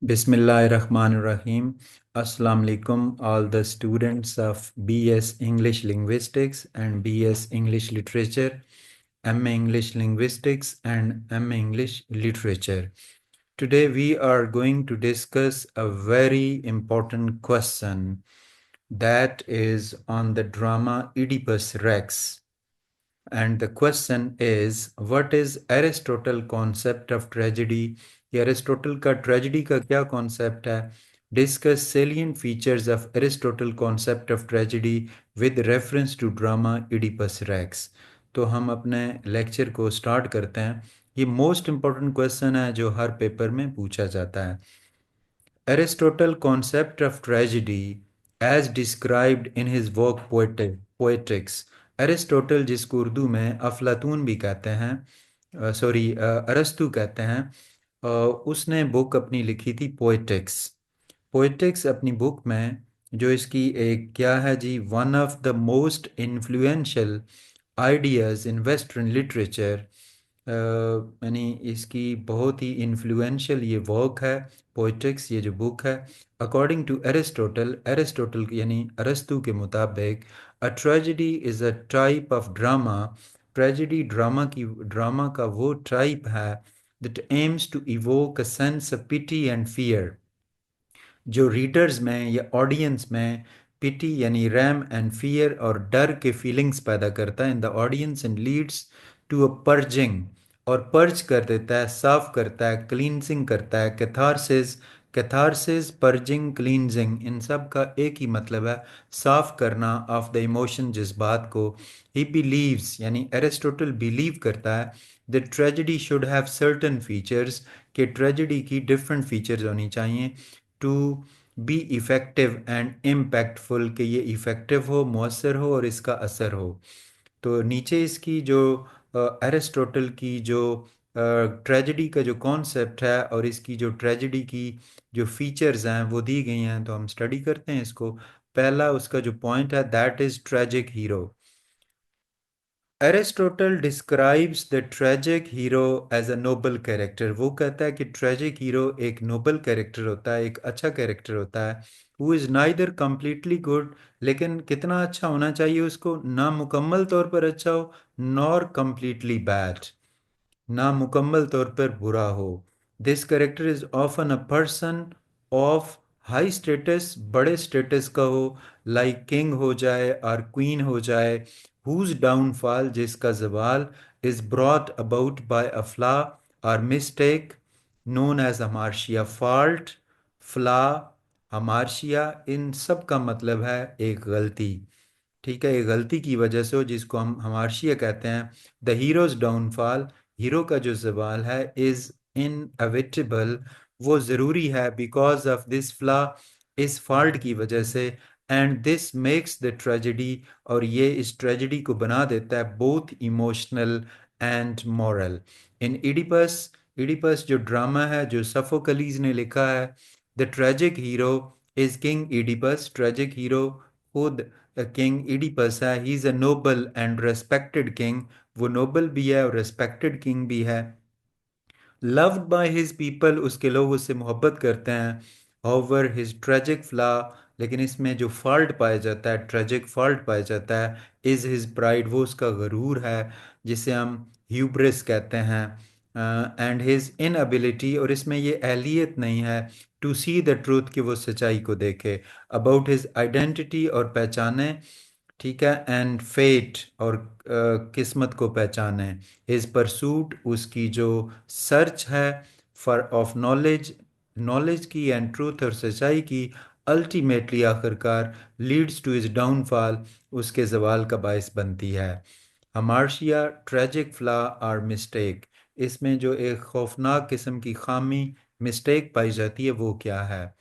Bismillahirrahmanirrahim. Assalamu alaikum, all the students of BS English Linguistics and BS English Literature, MA English Linguistics and MA English Literature. Today we are going to discuss a very important question that is on the drama Oedipus Rex. And the question is, what is Aristotle concept of tragedy? Aristotle का tragedy का क्या concept है? Discuss salient features of Aristotle concept of tragedy with reference to drama Oedipus Rex. तो हम अपने lecture को start करते हैं. ये मोस्ट इम्पॉर्टेंट क्वेश्चन है जो हर पेपर में पूछा जाता है. Aristotle concept of tragedy as described in his work Poetics. Aristotle जिसको उर्दू में अफलातून भी कहते हैं, अरस्तु कहते हैं, उसने बुक अपनी लिखी थी पोएटिक्स. पोएटिक्स अपनी बुक में जो इसकी एक क्या है जी, one of the most influential ideas in western literature, यानी इसकी बहुत ही इन्फ्लुएंशियल ये वर्क है पोइट्रिक्स, ये जो बुक है. अकॉर्डिंग टू एरिस्टोटल यानी अरस्तु के मुताबिक a tragedy is a type of drama. Tragedy drama का वो टाइप है that aims to evoke a sense of pity and fear, जो रीडर्स में या ऑडियंस में पिटी यानी रैम एंड फियर और डर के फीलिंग्स पैदा करता है in the audience and leads to a purging, और पर्ज कर देता है, साफ करता है, क्लींजिंग करता है. कैथारसिस, पर्जिंग, क्लींजिंग, इन सब का एक ही मतलब है, साफ करना ऑफ द इमोशन, जज्बात को. ही बिलीव्स यानी एरिस्टोटल बिलीव करता है that tragedy should have certain features, कि ट्रेजेडी की डिफरेंट फीचर्स होनी चाहिए to be effective and impactful, कि ये इफ़ेक्टिव हो, मौसर हो और इसका असर हो. तो नीचे इसकी जो एरिस्टोटल की जो ट्रेजेडी का जो कॉन्सेप्ट है और इसकी जो ट्रेजेडी की जो फीचर्स हैं वो दी गई हैं, तो हम स्टडी करते हैं इसको. पहला उसका जो पॉइंट है, that is tragic hero. Aristotle describes the tragic hero as a noble character. वो कहता है कि ट्रेजिक हीरो एक नोबल कैरेक्टर होता है, एक अच्छा कैरेक्टर होता है. Who is neither completely good, लेकिन कितना अच्छा होना चाहिए उसको, ना मुकम्मल तौर पर अच्छा हो, नॉर कम्प्लीटली बैड, ना मुकम्मल तौर पर बुरा हो. This character is often a person of high status, बड़े स्टेटस का हो, लाइक किंग हो जाए और क्वीन हो जाए. हुज डाउनफॉल, जिसका जवाल, is brought about by a flaw और mistake known as hamartia. Fault, flaw, hamartia, इन सब का मतलब है एक गलती. ठीक है, ये गलती की वजह से हो, जिसको हम हमार्शिया कहते हैं. द हीरोज डाउनफॉल, हीरो का जो जवाल है, इज इनएविटेबल, वो ज़रूरी है, बिकॉज ऑफ दिस फ्लॉ, इस फॉल्ट की वजह से. And this makes the tragedy, और ये इस ट्रेजेडी को बना देता है both emotional and moral. In Oedipus, Oedipus जो ड्रामा है जो सफोकलीज ने लिखा है, the tragic hero is king Oedipus. Tragic hero खुद किंग इडिपस है. ही is a noble and respected king, वो नोबल भी है और रेस्पेक्टेड किंग भी है. लव्ड बाय हिज पीपल, उसके लोग उससे मोहब्बत करते हैं. होवर हिज ट्रेजिक फ्लॉ, लेकिन इसमें जो फॉल्ट पाया जाता है, ट्रेजिक फॉल्ट पाया जाता है, इज़ हिज प्राइड, वो उसका गरूर है, जिसे हम ह्यूब्रिस कहते हैं. एंड हिज इनएबिलिटी, और इसमें ये अहलियत नहीं है, टू सी द ट्रूथ, कि वो सच्चाई को देखे. अबाउट हिज आइडेंटिटी, और पहचाने. ठीक है, एंड फेट, और किस्मत को पहचाने. हिज परसूट, उसकी जो सर्च है फॉर ऑफ नॉलेज, नॉलेज की, एंड ट्रूथ, और सच्चाई की, अल्टीमेटली आखिरकार लीड्स टू हिज डाउनफॉल, उसके जवाल का बायस बनती है. हमार्शिया, ट्रेजिक फ्लॉ और मिस्टेक, इसमें जो एक खौफनाक किस्म की खामी, मिस्टेक पाई जाती है, वो क्या है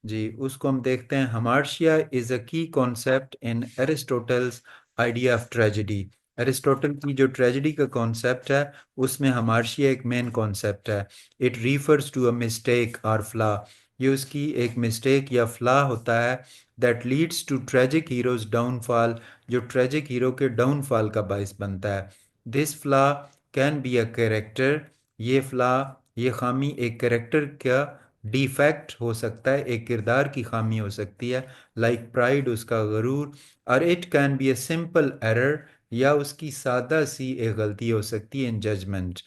जी, उसको हम देखते हैं. हमार्शिया is a key concept in Aristotle's idea of tragedy. Aristotle की जो ट्रेजेडी का कॉन्सेप्ट है, उसमें हमार्शिया एक मेन कॉन्सेप्ट है. It refers to a mistake और फ्लॉ, ये उसकी एक मिस्टेक या फ्लॉ होता है, that leads to tragic hero's downfall, जो ट्रेजिक हीरो के डाउनफॉल का बायस बनता है. This flaw can be a character, ये फ्लॉ, ये खामी एक कैरेक्टर का डिफेक्ट हो सकता है, एक किरदार की खामी हो सकती है, लाइक प्राइड, उसका गरूर, और it can be a simple error, या उसकी सादा सी एक गलती हो सकती है in judgment.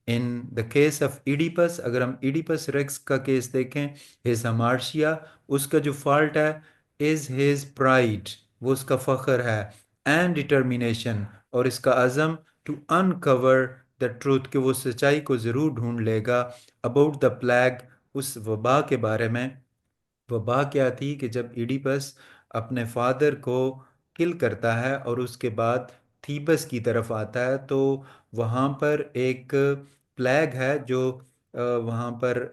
In the case of Oedipus, अगर हम इडिपस रेक्स का केस देखें, हिज हमार्शिया, उसका जो फॉल्ट है इज हिज प्राइड, वो उसका फख्र है, एंड डिटर्मिनेशन, और इसका अज़म टू अनकवर द ट्रूथ, कि वो सच्चाई को ज़रूर ढूंढ लेगा, अबाउट द प्लेग, उस वबा के बारे में। वबा क्या थी कि जब इडिपस अपने फादर को किल करता है और उसके बाद थीबस की तरफ आता है, तो वहाँ पर एक प्लेग है जो वहाँ पर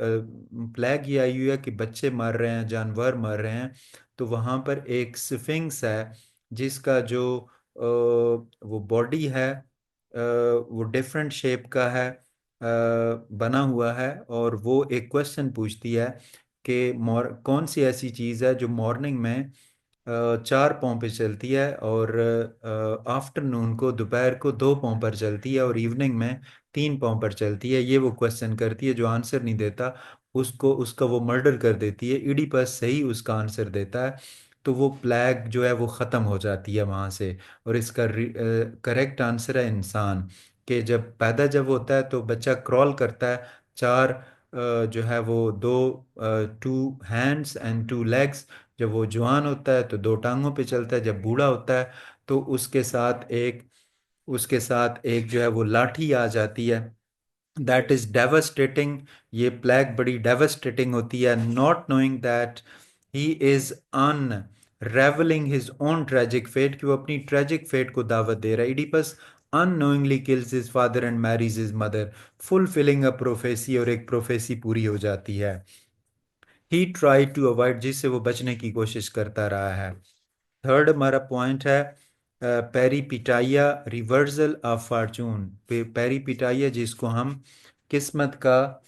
प्लेग ये आई हुई है कि बच्चे मर रहे हैं, जानवर मर रहे हैं। तो वहाँ पर एक स्फिंक्स है जिसका जो वो बॉडी है, वो डिफरेंट शेप का है, बना हुआ है, और वो एक क्वेश्चन पूछती है कि कौन सी ऐसी चीज़ है जो मॉर्निंग में 4 पाँव पे चलती है, और आफ्टरनून को, दोपहर को 2 पाँव पर चलती है, और इवनिंग में 3 पाँव पर चलती है। ये वो क्वेश्चन करती है, जो आंसर नहीं देता उसको, उसका वो मर्डर कर देती है। इडिपस सही उसका आंसर देता है, तो वो प्लेग जो है वो ख़त्म हो जाती है वहाँ से। और इसका करेक्ट आंसर है इंसान, कि जब पैदा जब होता है तो बच्चा क्रॉल करता है, चार जो है वो दो, 2 हैंड्स एंड 2 लेग्स। जब वो जवान होता है तो 2 टांगों पे चलता है, जब बूढ़ा होता है तो उसके साथ एक जो है वो लाठी आ जाती है। दैट इज डेवास्टेटिंग, ये प्लेग बड़ी डेवास्टेटिंग होती है, not knowing that he is unravelling his own tragic fate, कि वो अपनी ट्रेजिक फेट को दावत दे रहा है। Oedipus unknowingly kills his father and marries his mother, fulfilling a prophecy, और एक प्रोफेसी पूरी हो जाती है। ही ट्राई टू अवॉइड, जिससे वो बचने की कोशिश करता रहा है। थर्ड हमारा पॉइंट है पेरीपिटाइया, रिवर्सल ऑफ फॉर्चून। पेरीपिटाइया जिसको हम किस्मत का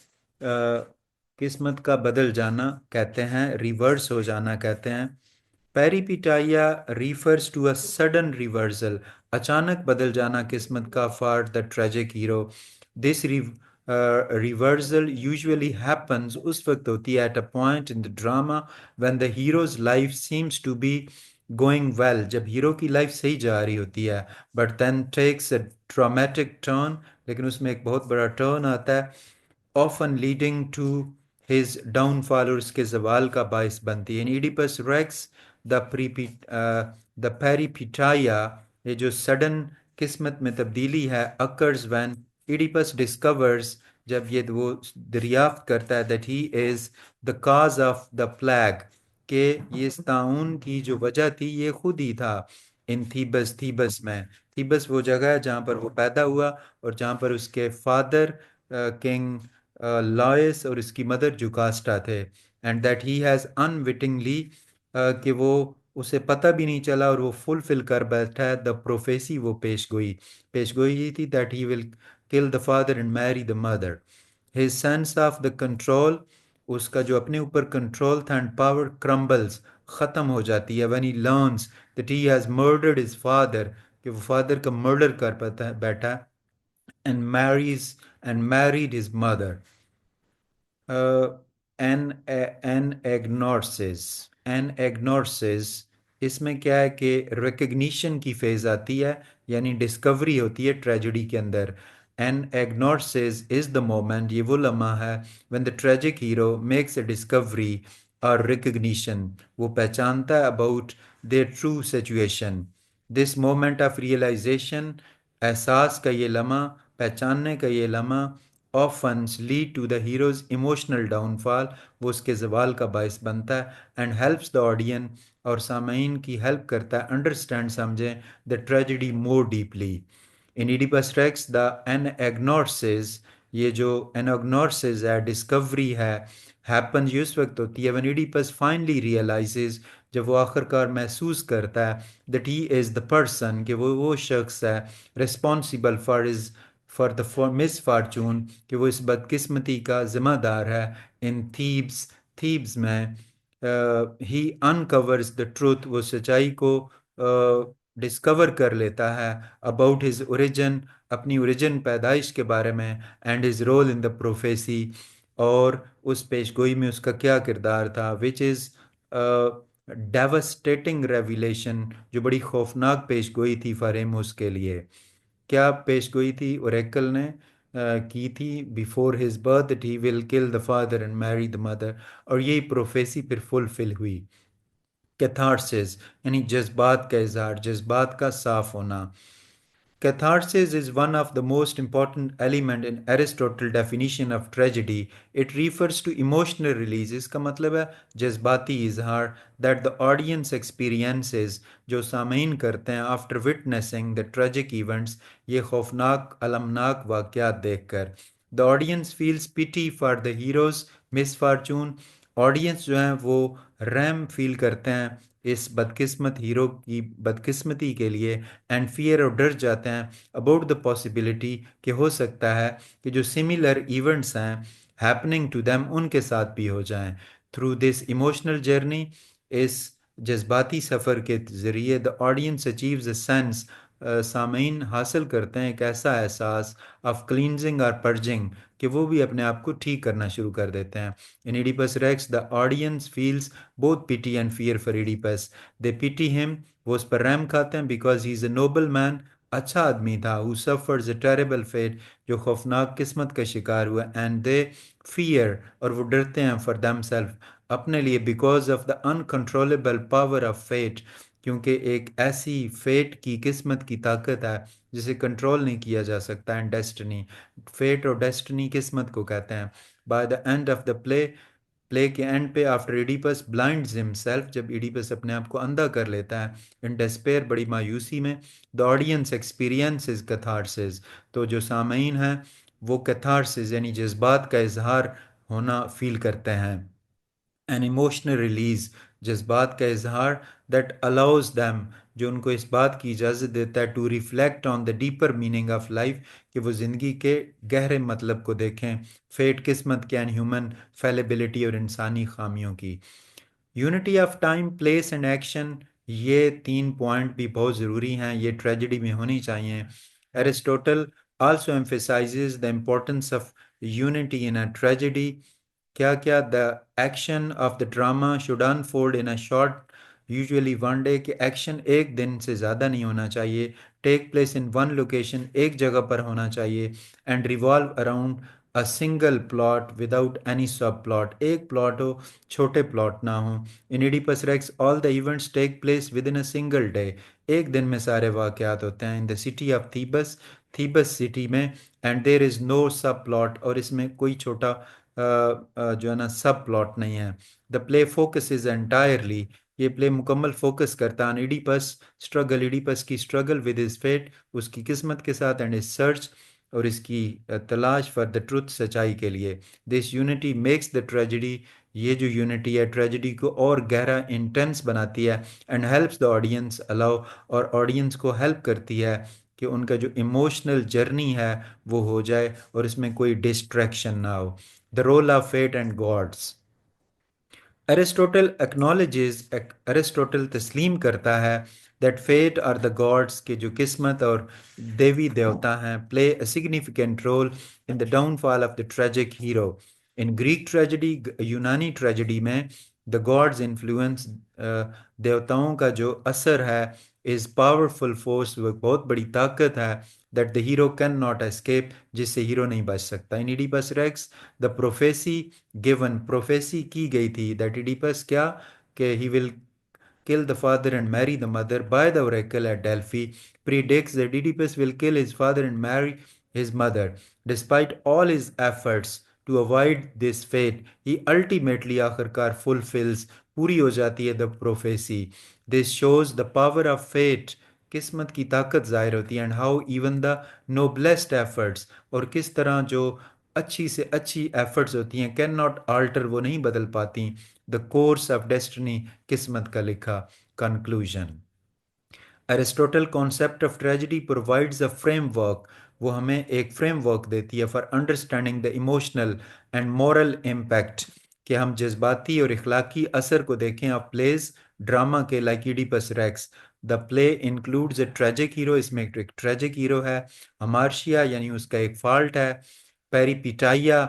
किस्मत का बदल जाना कहते हैं, रिवर्स हो जाना कहते हैं। पेरीपिटाइया refers to a sudden reversal, अचानक बदल जाना किस्मत का, for the tragic hero। This reversal usually happens, उस वक्त होती है, at a point in the drama when the hero's life seems to be going well, जब हीरो की लाइफ सही जा रही होती है, but then takes a dramatic turn, लेकिन उसमें एक बहुत बड़ा टर्न आता है, often leading to his downfall, और उसके जवाल का बायस बनती है। इन इडिपस रेक्स द पेरिपिटाइया, ये जो सडन किस्मत में तब्दीली है, अकर्स व्हेन इडिपस डिस्कवर्स, जब ये वो दरियाफ्त करता है, that he is the cause of the plague, कि ये इस ताउन की जो वजह थी ये खुद ही था। इन थीबस, थीबस में, थीबस वो जगह है जहाँ पर वो पैदा हुआ, और जहाँ पर उसके फादर किंग लॉयस और इसकी मदर जुकास्टा थे। And that he has unwittingly, कि वो उसे पता भी नहीं चला और वो फुलफिल कर बैठा है द प्रोफेसी, वो पेशगोई ये थी, that he will kill the father and marry the mother. His sense of the control, उसका जो अपने ऊपर कंट्रोल था, एंड पावर क्रम्बल्स, ख़त्म हो जाती है, when he learns that he has murdered his father, कि वो फादर का मर्डर कर पाता बैठा, and married his mother. An anagnorisis, anagnorisis, इसमें क्या है कि रिकग्निशन की फेज आती है, यानी डिस्कवरी होती है ट्रेजेडी के अंदर। Anagnorisis is the moment, ये वो लम्हा है, when the tragic hero makes a discovery और रिकग्निशन, वो पहचानता है about their true situation. This moment of realisation, एहसास का ये लम्हा, पहचानने का ये लम्हा, often lead to the hero's emotional downfall, वो उसके जवाल का बायस बनता है, एंड हेल्प्स द ऑडियंस, और सामईन की हेल्प करता है अंडरस्टैंड, समझें the tragedy more deeply. In Oedipus Rex the anagnorisis, ये जो एनएग्नोसिस है, डिस्कवरी है, हैपन ये उस वक्त होती है, व्हेन इडिपस फाइनली रियलाइजेस, जब वो आखिरकार महसूस करता है, that he is the person, कि वो शख्स है responsible for the for miss Fortune, कि वो इस बदकिस्मती का ज़िम्मेदार है। इन थीब्स में ही अनकवर्स द ट्रूथ, वो सच्चाई को डिस्कवर कर लेता है, अबाउट हिज ओरिजिन, अपनी ओरिजिन पैदाइश के बारे में, and his role in the prophecy, और उस पेशगोई में उसका क्या किरदार था, विच इज़ डेवस्टेटिंग रेवलेशन, जो बड़ी खौफनाक पेशगोई थी फारेमूस के लिए। क्या पेशगोई थी ओरेकल ने की थी before his birth, that he will kill the father and marry the mother, और यही प्रोफेसी फिर फुलफिल हुई। कैथारसिस यानी जज्बात का इजहार, जज्बात का साफ होना। Catharsis is one of the most important element in Aristotle definition of tragedy. It refers to emotional release. इसका मतलब है जज्बाती इजहार that the audience experiences, जो सामीन करते हैं after witnessing the tragic events, ये खौफनाक अलमनाक वाक़यात देखकर। The audience feels pity for the hero's misfortune. Audience जो है वो रहम फील करते हैं इस बदकिस्मत हीरो की बदकिस्मती के लिए, एंड फियर और डर जाते हैं अबाउट द पॉसिबिलिटी कि हो सकता है कि जो सिमिलर इवेंट्स हैं हैपनिंग टू देम उनके साथ भी हो जाएं। थ्रू दिस इमोशनल जर्नी, इस जज्बाती सफ़र के ज़रिए the audience achieves a sense, सामीन हासिल करते हैं एक ऐसा एहसास ऑफ क्लींजिंग और पर्जिंग कि वो भी अपने आप को ठीक करना शुरू कर देते हैं। In Oedipus Rex the audience feels both pity and fear for Oedipus. They pity him, वो उस पर रहम खाते हैं, because he is a noble man, अच्छा आदमी था, who suffers a terrible fate, जो खौफनाक किस्मत का शिकार हुआ, एंड दे फियर, और वो डरते हैं फॉर दम सेल्फ, अपने लिए, because of the uncontrollable power of fate, क्योंकि एक ऐसी फेट की किस्मत की ताकत है जिसे कंट्रोल नहीं किया जा सकता। एंड डेस्टिनी, फेट और डेस्टिनी किस्मत को कहते हैं। By the end of the play के एंड पे, आफ्टर इडिपस ब्लाइंड्स हिमसेल्फ, जब इडिपस अपने आप को अंधा कर लेता है, इन डेस्पेयर, बड़ी मायूसी में, द ऑडियंस एक्सपीरियंसेस कैथारसिस, तो जो सामीन हैं वो कैथारसिस यानी जज्बात का इजहार होना फील करते हैं। एन इमोशनल रिलीज, जज्बात का इजहार, दैट अलाउज दैम, जो उनको इस बात की इजाज़त देता है to reflect on the deeper meaning of life, कि वो ज़िंदगी के गहरे मतलब को देखें, फेट किस्मत के, एंड ह्यूमन फैलेबिलिटी और इंसानी खामियों की। Unity of time place and action, ये तीन पॉइंट भी बहुत ज़रूरी हैं, ये ट्रेजिडी में होनी चाहिए। Aristotle also emphasises the importance of unity in a tragedy. क्या क्या, the action of the drama should unfold in a short usually one day, कि एक्शन एक दिन से ज़्यादा नहीं होना चाहिए, take place in one location, एक जगह पर होना चाहिए, and revolve around a single plot without any sub plot, एक प्लॉट हो, छोटे प्लॉट ना हो। In Oedipus Rex all the events take place within a single day, एक दिन में सारे वाक़यात होते हैं। In the city of Thebes, Thebes city में, and there is no sub plot, और इसमें कोई छोटा जो है ना सब प्लॉट नहीं है। The play focus is entirely, ये प्ले मुकम्मल फोकस करता है इडिपस स्ट्रगल, इडिपस की स्ट्रगल विद हिज फेट, उसकी किस्मत के साथ, एंड हिज सर्च, और इसकी तलाश फॉर द ट्रुथ, सच्चाई के लिए। This unity makes the tragedy, ये जो यूनिटी है ट्रेजिडी को और गहरा इंटेंस बनाती है, and helps the audience allow, और ऑडियंस को हेल्प करती है कि उनका जो इमोशनल जर्नी है वो हो जाए और इसमें कोई डिस्ट्रैक्शन ना हो। The role of fate and gods, Aristotle तस्लीम करता है that fate are the gods, के जो किस्मत और देवी देवता हैं, play a significant role in the downfall of the tragic hero. In Greek tragedy, यूनानी ट्रेजेडी में, द गॉड्स इन्फ्लुएंस, देवताओं का जो असर है, इज़ पावरफुल फोर्स, वो बहुत बड़ी ताकत है, that the hero cannot escape, जिससे हीरो नहीं बच सकता। In Oedipus Rex the prophecy given, prophecy की गई थी, दैट इडिपस क्या, कि he will kill the father and marry the mother by the oracle at Delphi, predicts that Oedipus will kill his father and marry his mother. Despite all his efforts to avoid this fate, he ultimately आखिरकार fulfills, पूरी हो जाती है the prophecy. This shows the power of fate, किस्मत की ताकत जाहिर होती है, and how even the noblest efforts, और किस तरह जो अच्छी से अच्छी एफर्ट्स होती हैं कैन नॉट आल्टर, वो नहीं बदल पाती, द कोर्स ऑफ डेस्टिनी, किस्मत का लिखा। Conclusion, Aristotle concept of tragedy provides a framework, वो हमें एक फ्रेमवर्क देती है for understanding the emotional and moral impact, कि हम जज्बाती और इखलाकी असर को देखें ऑफ प्लेज, ड्रामा के, like Oedipus Rex. The play includes a tragic hero, इसमें एक ट्रेजिक हीरो है, हमार्शिया यानी उसका एक फॉल्ट है, पेरिपिटाइया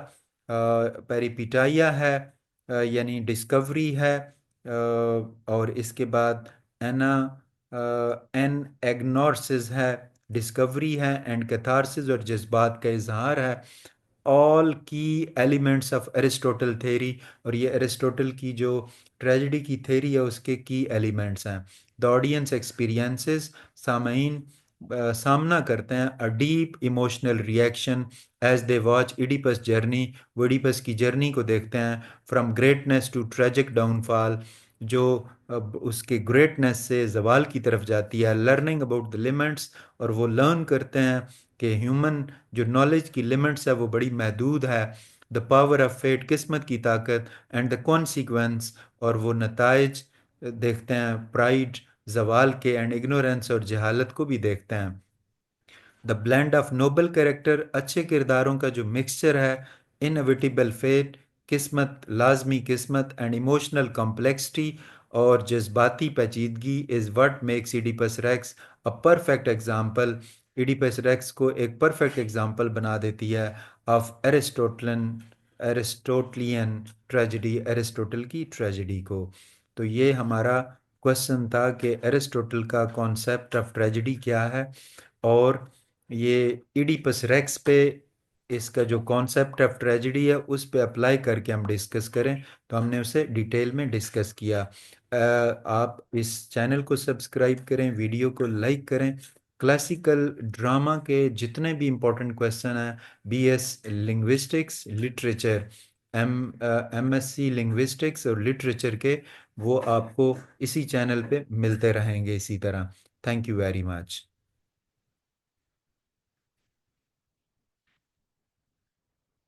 पेरिपिटाइया है, यानी डिस्कवरी है, और इसके बाद एना एन एग्नोसिस है, डिस्कवरी है, एंड कैथारसिस और जज्बात का इजहार है। ऑल की एलिमेंट्स ऑफ एरिस्टोटल थेरी, और ये एरिस्टोटल की जो ट्रेजिडी की थेरी है उसके की एलिमेंट्स हैं। द ऑडियंस एक्सपीरियंसेस, सामईन सामना करते हैं a deep emotional reaction as they watch Oedipus journey, वो इडिपस की जर्नी को देखते हैं, from greatness to tragic downfall, जो अब उसके ग्रेटनेस से जवाल की तरफ जाती है, लर्निंग अबाउट द लिमिट्स, और वो लर्न करते हैं कि ह्यूमन जो नॉलेज की लिमिट्स है वो बड़ी महदूद है, द पावर ऑफ फेट, किस्मत की ताकत, एंड द कॉन्सिक्वेंस, और वो नताइज देखते हैं, प्राइड जवाल के, एंड इग्नोरेंस और जहालत को भी देखते हैं। The blend of noble character, अच्छे किरदारों का जो मिक्सचर है, इनएविटेबल फेट, किस्मत, लाजमी किस्मत, एंड इमोशनल कॉम्प्लेक्सिटी और जज्बाती पेचीदगी, is what makes Oedipus Rex a perfect example, Oedipus Rex को एक परफेक्ट एग्जाम्पल बना देती है ऑफ एरिस्टोटलियन ट्रेजिडी, एरिस्टोटल की ट्रेजिडी को। तो ये हमारा क्वेश्चन था कि एरिस्टोटल का कॉन्सेप्ट ऑफ ट्रेजिडी क्या है, और ये इडिपस रेक्स पे इसका जो कॉन्सेप्ट ऑफ ट्रेजिडी है उस पे अप्लाई करके हम डिस्कस करें, तो हमने उसे डिटेल में डिस्कस किया। आप इस चैनल को सब्सक्राइब करें, वीडियो को लाइक करें। क्लासिकल ड्रामा के जितने भी इम्पोर्टेंट क्वेश्चन हैं, BS linguistics, literature, MSc linguistics और लिटरेचर के, वो आपको इसी चैनल पे मिलते रहेंगे इसी तरह। Thank you very much.